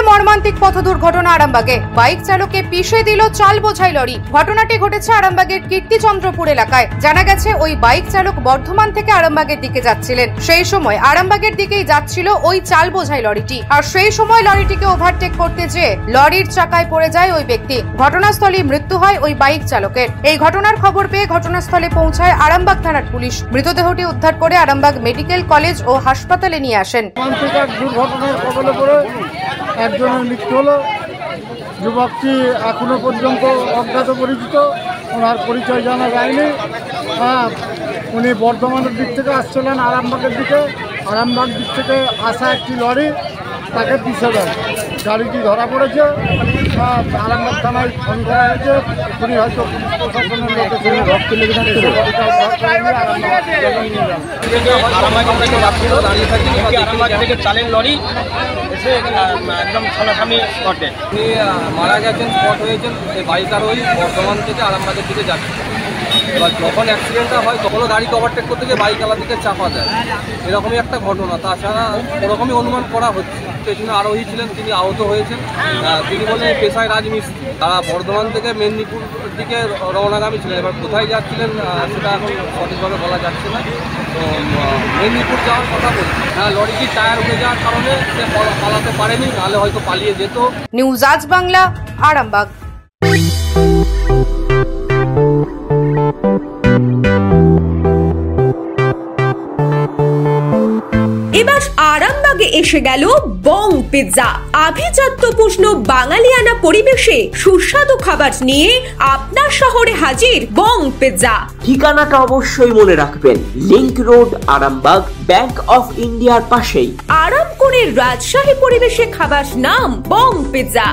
ফের মর্মান্তিক পথ দুর্ঘটনা আরামবাগে। বাইক চালককে পিষে দিল চাল বোঝাই লরি। ঘটনাটি ঘটেছে আরামবাগের কীর্তিচন্দ্রপুর এলাকায়। জানা গেছে ওই বাইক চালক বর্ধমান থেকে আরামবাগের দিকে যাচ্ছিলেন। সেই সময় আরামবাগের দিকেই যাচ্ছিল ওই চাল বোঝাই লরিটি, আর সেই সময় লরিটিকে ওভারটেক করতে যেয়ে লরির চাকায় পড়ে যায় ওই ব্যক্তি। ঘটনাস্থলেই মৃত্যু হয় ওই বাইক চালকের। এই ঘটনার খবর পেয়ে ঘটনাস্থলে পৌঁছায় আরামবাগ থানার পুলিশ। মৃতদেহটি উদ্ধার করে আরামবাগ মেডিকেল কলেজ ও হাসপাতালে নিয়ে আসেন। দুর্ঘটনার কবলে পড়ে একজনের মৃত্যু হলো। যুবকটি এখনো পর্যন্ত অজ্ঞাত পরিচিত, ওনার পরিচয় জানা যায়নি। উনি বর্ধমানের দিক থেকে আসছিলেন আরামবাগের দিকে। আরামবাগ দিক থেকে আসা একটি লরি তাকে পিষে দেয়। গাড়িটি ধরা পড়েছে, আরামবাগ থানায় ফোন করা হয়েছে। উনি হয়তো প্রশাসনের লোকের রক্ত লেগে থাকছে। চালের লরি এসে একদম সামনাসামনি ঘটে উনি মারা গেছেন, স্পট হয়েছেন। এই বাইকার ওই বর্ধমান থেকে আরামবাগের দিকে যাচ্ছে। এবার যখন অ্যাক্সিডেন্টটা হয় তখনও গাড়িকে ওভারটেক করতে গিয়ে বাইকালার দিকে চাপা দেয়। এরকমই একটা ঘটনা। তাছাড়া ওরকমই অনুমান করা হচ্ছে। পেছনে আরোহী ছিলেন, তিনি আহত হয়েছেন। তিনি বলেন পেশায় রাজমিস্ত্রি। তারা বর্ধমান থেকে মেদিনীপুর দিকে রওনাগামী ছিলেন। এবার কোথায় যাচ্ছিলেন সেটা এখন সঠিকভাবে বলা যাচ্ছে না। তো মেদিনীপুর যাওয়ার কথা বলছি। লরিটির টায়ার উঠে যাওয়ার কারণে সে পালাতে পারেনি, নাহলে হয়তো পালিয়ে যেত। নিউজ আজ বাংলা, আরামবাগ। এবার আরামবাগে এসে গেল বং পিৎজা। আভিজাত্যপূর্ণ বাঙালিয়ানা পরিবেশে সুস্বাদু খাবার নিয়ে আপনার শহরে হাজির বং পিৎজা। ঠিকানাটা অবশ্যই মনে রাখবেন, link road, Arambagh, bank of ইন্ডিয়ার পাশেই। আরাম করে রাজশাহী পরিবেশে খাবার নাম বং পিৎজা।